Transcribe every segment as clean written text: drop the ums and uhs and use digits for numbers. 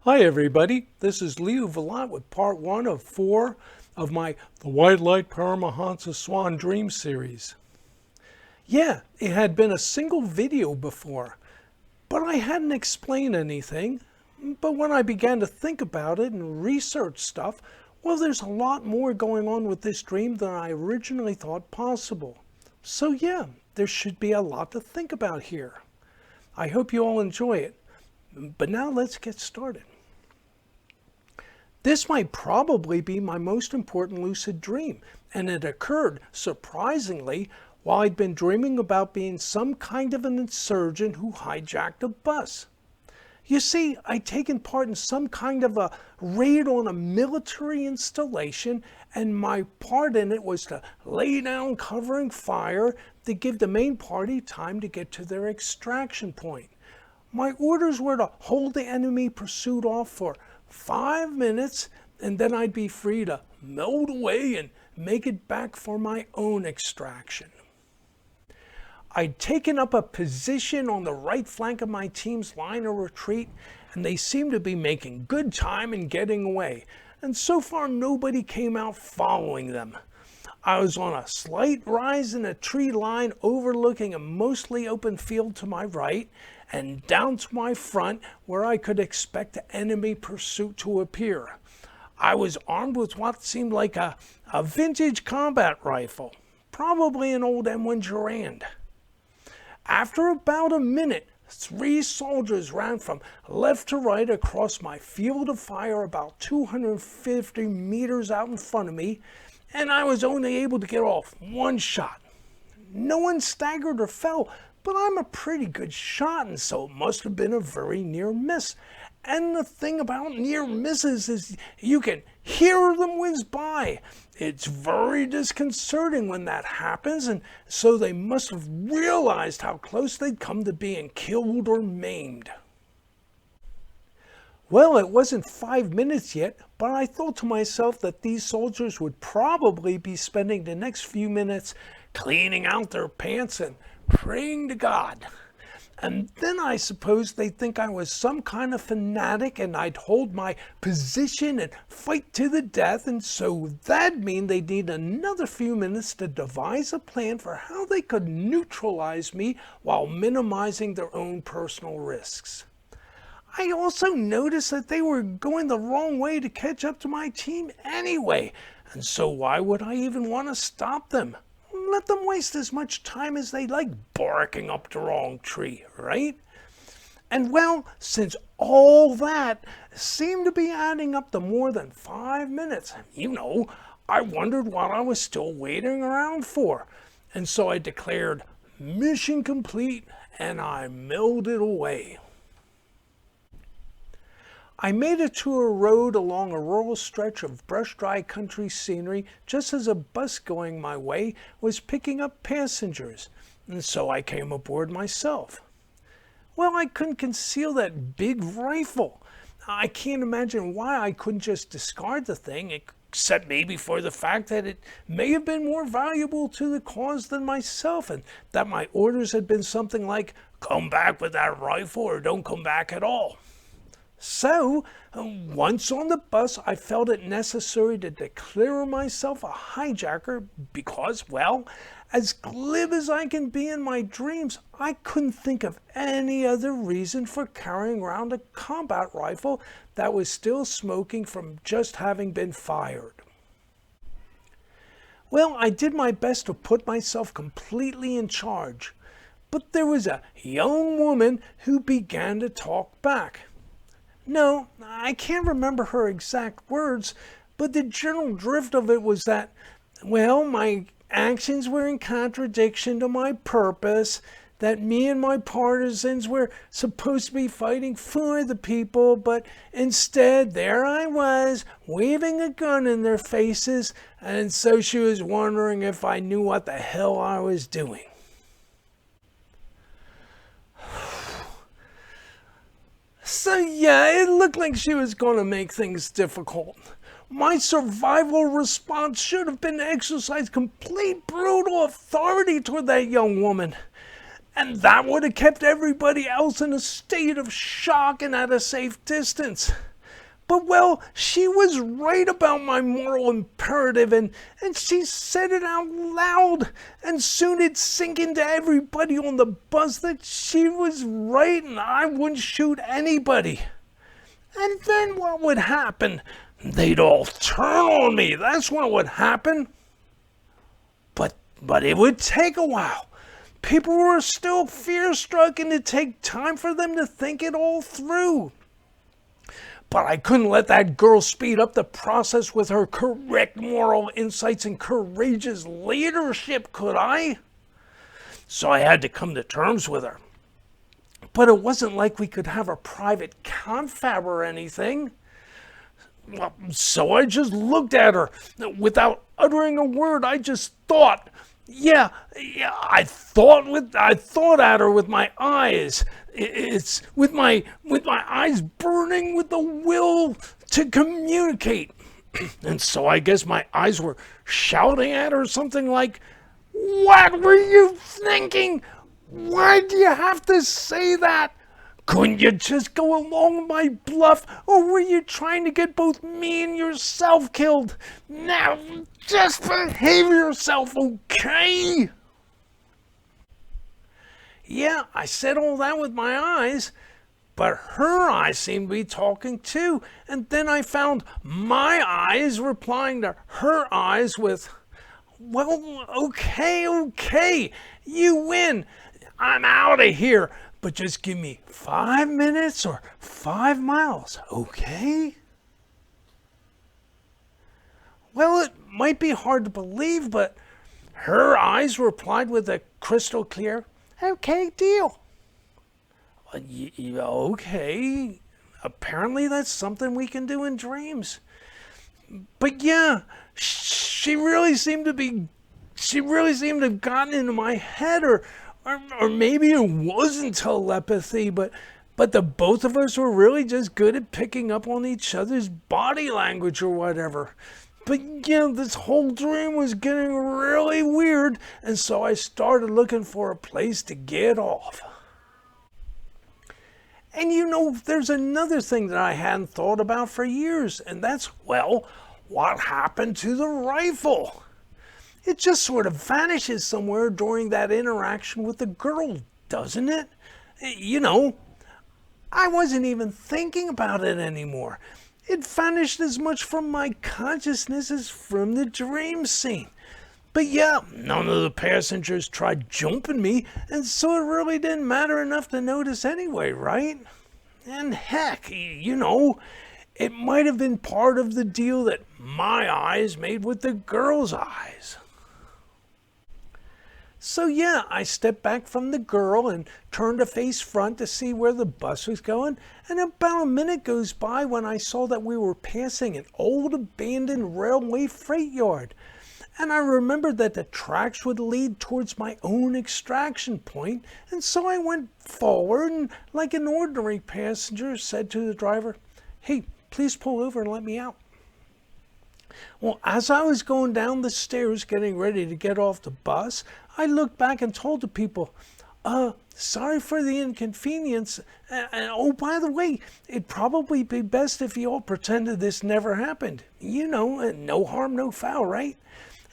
Hi everybody, this is Leo Villat with part 1 of 4 of my The White Light Paramahamsa Swan Dream series. Yeah, it had been a single video before, but I hadn't explained anything. But when I began to think about it and research stuff, well, there's a lot more going on with this dream than I originally thought possible. So yeah, there should be a lot to think about here. I hope you all enjoy it. But now let's get started. This might probably be my most important lucid dream, and it occurred, surprisingly, while I'd been dreaming about being some kind of an insurgent who hijacked a bus. You see, I'd taken part in some kind of a raid on a military installation, and my part in it was to lay down covering fire to give the main party time to get to their extraction point. My orders were to hold the enemy pursuit off for 5 minutes, and then I'd be free to melt away and make it back for my own extraction. I'd taken up a position on the right flank of my team's line of retreat, and they seemed to be making good time in getting away, and so far nobody came out following them. I was on a slight rise in a tree line overlooking a mostly open field to my right, and down to my front where I could expect the enemy pursuit to appear. I was armed with what seemed like a vintage combat rifle, probably an old M1 Garand. After about a minute, 3 soldiers ran from left to right across my field of fire about 250 meters out in front of me, and I was only able to get off 1 shot. No one staggered or fell, but I'm a pretty good shot, and so it must have been a very near miss. And the thing about near misses is you can hear them whiz by. It's very disconcerting when that happens, and so they must have realized how close they'd come to being killed or maimed. Well, it wasn't 5 minutes yet, but I thought to myself that these soldiers would probably be spending the next few minutes cleaning out their pants and praying to God. And then I suppose they'd think I was some kind of fanatic and I'd hold my position and fight to the death, and so that'd mean they'd need another few minutes to devise a plan for how they could neutralize me while minimizing their own personal risks. I also noticed that they were going the wrong way to catch up to my team anyway, and so why would I even want to stop them? Let them waste as much time as they like barking up the wrong tree, right? And well, since all that seemed to be adding up to more than 5 minutes, I wondered what I was still waiting around for. And so I declared mission complete, and I melted away. I made it to a road along a rural stretch of brush-dry country scenery just as a bus going my way was picking up passengers, and so I came aboard myself. Well, I couldn't conceal that big rifle. I can't imagine why I couldn't just discard the thing, except maybe for the fact that it may have been more valuable to the cause than myself, and that my orders had been something like, "Come back with that rifle or don't come back at all." So, once on the bus, I felt it necessary to declare myself a hijacker because, well, as glib as I can be in my dreams, I couldn't think of any other reason for carrying around a combat rifle that was still smoking from just having been fired. Well, I did my best to put myself completely in charge, but there was a young woman who began to talk back. No, I can't remember her exact words, but the general drift of it was that, well, my actions were in contradiction to my purpose, that me and my partisans were supposed to be fighting for the people, but instead there I was, waving a gun in their faces, and so she was wondering if I knew what the hell I was doing. So yeah, it looked like she was going to make things difficult. My survival response should have been to exercise complete brutal authority toward that young woman. And that would have kept everybody else in a state of shock and at a safe distance. But well, she was right about my moral imperative, and she said it out loud, and soon it'd sink into everybody on the bus that she was right and I wouldn't shoot anybody. And then what would happen? They'd all turn on me. That's what would happen. But it would take a while. People were still fear-struck, and it'd take time for them to think it all through. But I couldn't let that girl speed up the process with her correct moral insights and courageous leadership, could I? So I had to come to terms with her. But it wasn't like we could have a private confab or anything. Well, so I just looked at her. Without uttering a word, I just thought. Yeah, I thought at her with my eyes. It's with my eyes burning with the will to communicate. And so I guess my eyes were shouting at her something like, "What were you thinking? Why do you have to say that? Couldn't you just go along with my bluff, or were you trying to get both me and yourself killed? Now, just behave yourself, okay?" Yeah, I said all that with my eyes, but her eyes seemed to be talking too. And then I found my eyes replying to her eyes with, "Well, okay, you win. I'm out of here. But just give me 5 minutes or 5 miles, okay?" Well, it might be hard to believe, but her eyes replied with a crystal clear, "Okay, deal." Okay, apparently that's something we can do in dreams. But yeah, she really seemed to have gotten into my head, or maybe it wasn't telepathy, but the both of us were really just good at picking up on each other's body language or whatever. But yeah, this whole dream was getting really weird, and so I started looking for a place to get off. And there's another thing that I hadn't thought about for years, and that's, well, what happened to the rifle? It just sort of vanishes somewhere during that interaction with the girl, doesn't it? I wasn't even thinking about it anymore. It vanished as much from my consciousness as from the dream scene. But yeah, none of the passengers tried jumping me, and so it really didn't matter enough to notice anyway, right? And heck, it might have been part of the deal that my eyes made with the girl's eyes. So yeah, I stepped back from the girl and turned to face front to see where the bus was going, and about a minute goes by when I saw that we were passing an old abandoned railway freight yard. And I remembered that the tracks would lead towards my own extraction point, and so I went forward and, like an ordinary passenger, said to the driver, "Hey, please pull over and let me out." Well, as I was going down the stairs getting ready to get off the bus, I looked back and told the people, "Sorry for the inconvenience. And oh, by the way, it'd probably be best if you all pretended this never happened. No harm, no foul, right?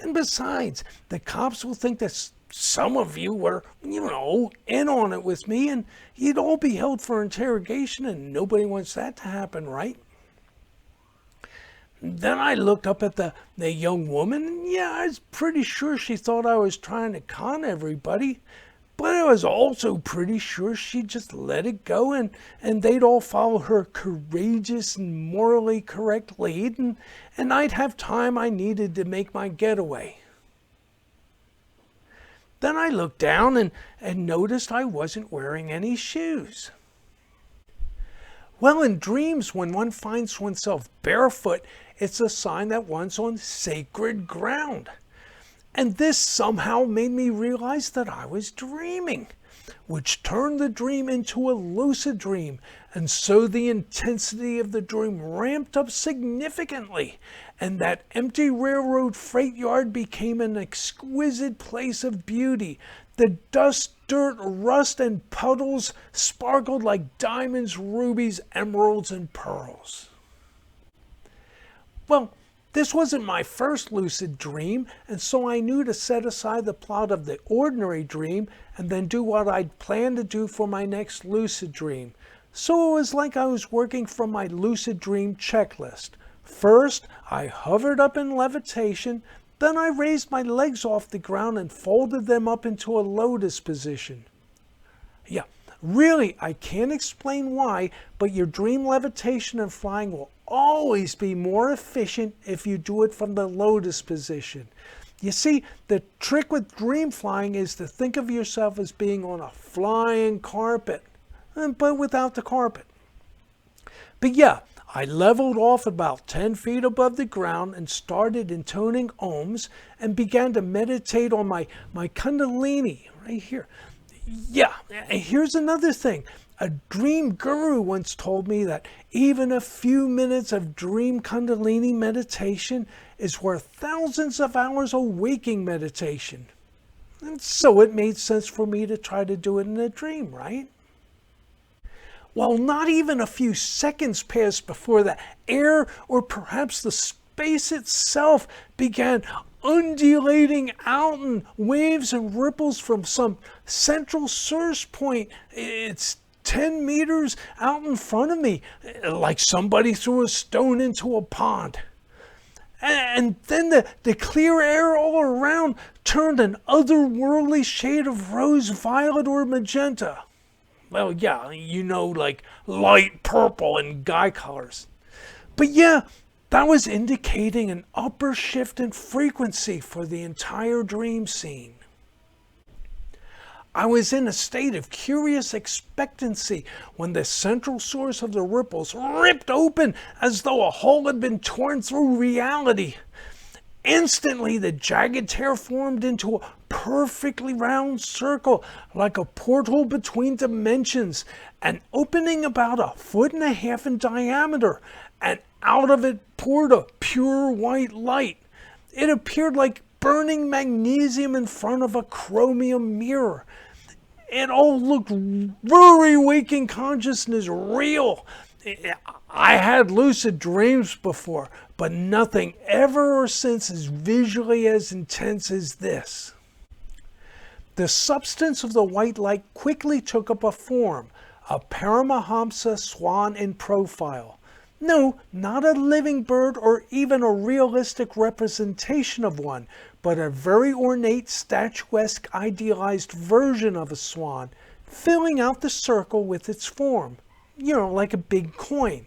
And besides, the cops will think that some of you were, in on it with me, and you'd all be held for interrogation, and nobody wants that to happen, right?" Then I looked up at the young woman, and yeah, I was pretty sure she thought I was trying to con everybody, but I was also pretty sure she'd just let it go, and they'd all follow her courageous and morally correct lead, and I'd have time I needed to make my getaway. Then I looked down and noticed I wasn't wearing any shoes. Well, in dreams, when one finds oneself barefoot, it's a sign that one's on sacred ground. And this somehow made me realize that I was dreaming, which turned the dream into a lucid dream. And so the intensity of the dream ramped up significantly, and that empty railroad freight yard became an exquisite place of beauty. The dust, dirt, rust, and puddles sparkled like diamonds, rubies, emeralds, and pearls. Well, this wasn't my first lucid dream, and so I knew to set aside the plot of the ordinary dream and then do what I'd planned to do for my next lucid dream. So it was like I was working from my lucid dream checklist. First, I hovered up in levitation, then I raised my legs off the ground and folded them up into a lotus position. Yeah, really, I can't explain why, but your dream levitation and flying will always be more efficient if you do it from the lotus position. You see, the trick with dream flying is to think of yourself as being on a flying carpet, but without the carpet. But yeah, I leveled off about 10 feet above the ground and started intoning ohms and began to meditate on my kundalini right here. Yeah, and here's another thing. A dream guru once told me that even a few minutes of dream kundalini meditation is worth thousands of hours of waking meditation. And so it made sense for me to try to do it in a dream, right? Well, not even a few seconds passed before the air or perhaps the space itself began undulating out in waves and ripples from some central source point. It's 10 meters out in front of me, like somebody threw a stone into a pond. And then the clear air all around turned an otherworldly shade of rose, violet, or magenta. Well, yeah, you know, like light purple and guy colors. But yeah, that was indicating an upper shift in frequency for the entire dream scene. I was in a state of curious expectancy when the central source of the ripples ripped open as though a hole had been torn through reality. Instantly, the jagged tear formed into a perfectly round circle, like a portal between dimensions, and opening about 1.5 feet in diameter, and out of it poured a pure white light. It appeared like burning magnesium in front of a chromium mirror. It all looked very waking consciousness real. I had lucid dreams before, but nothing ever or since is visually as intense as this. The substance of the white light quickly took up a form, a Paramahamsa Swan in profile. No, not a living bird or even a realistic representation of one, but a very ornate, statuesque, idealized version of a swan, filling out the circle with its form, like a big coin.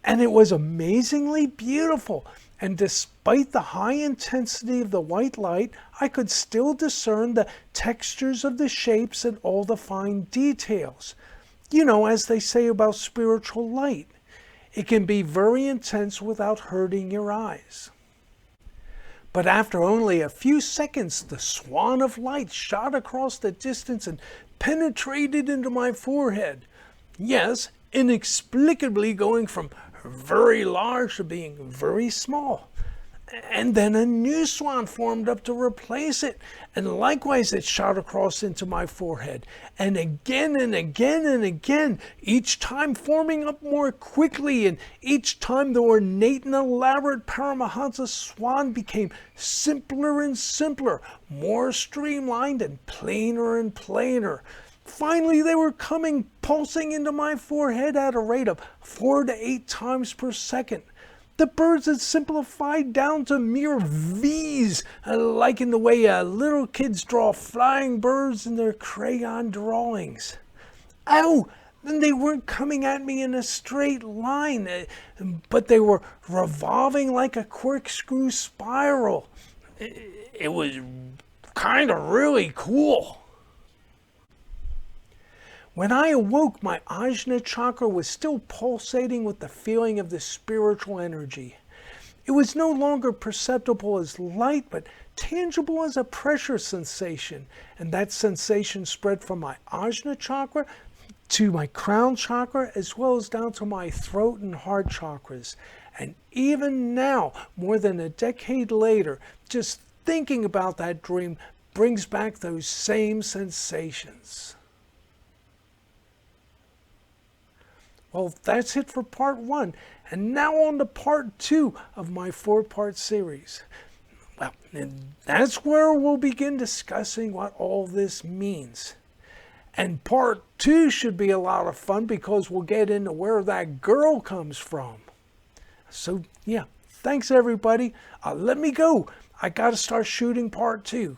And it was amazingly beautiful, and despite the high intensity of the white light, I could still discern the textures of the shapes and all the fine details. As they say about spiritual light, it can be very intense without hurting your eyes. But after only a few seconds, the swan of light shot across the distance and penetrated into my forehead. Yes, inexplicably going from very large to being very small. And then a new swan formed up to replace it, and likewise it shot across into my forehead, and again and again and again, each time forming up more quickly, and each time the ornate and elaborate Paramahamsa Swan became simpler and simpler, more streamlined and plainer. Finally, they were coming pulsing into my forehead at a rate of 4 to 8 times per second. The birds had simplified down to mere V's, like in the way little kids draw flying birds in their crayon drawings. Oh, then they weren't coming at me in a straight line, but they were revolving like a corkscrew spiral. It was kind of really cool. When I awoke, my Ajna chakra was still pulsating with the feeling of the spiritual energy. It was no longer perceptible as light, but tangible as a pressure sensation, and that sensation spread from my Ajna chakra to my crown chakra, as well as down to my throat and heart chakras. And even now, more than a decade later, just thinking about that dream brings back those same sensations. Well, that's it for part 1. And now on to part 2 of my 4-part series. Well, and that's where we'll begin discussing what all this means. And part 2 should be a lot of fun because we'll get into where that girl comes from. So, yeah, thanks everybody. Let me go. I got to start shooting part 2.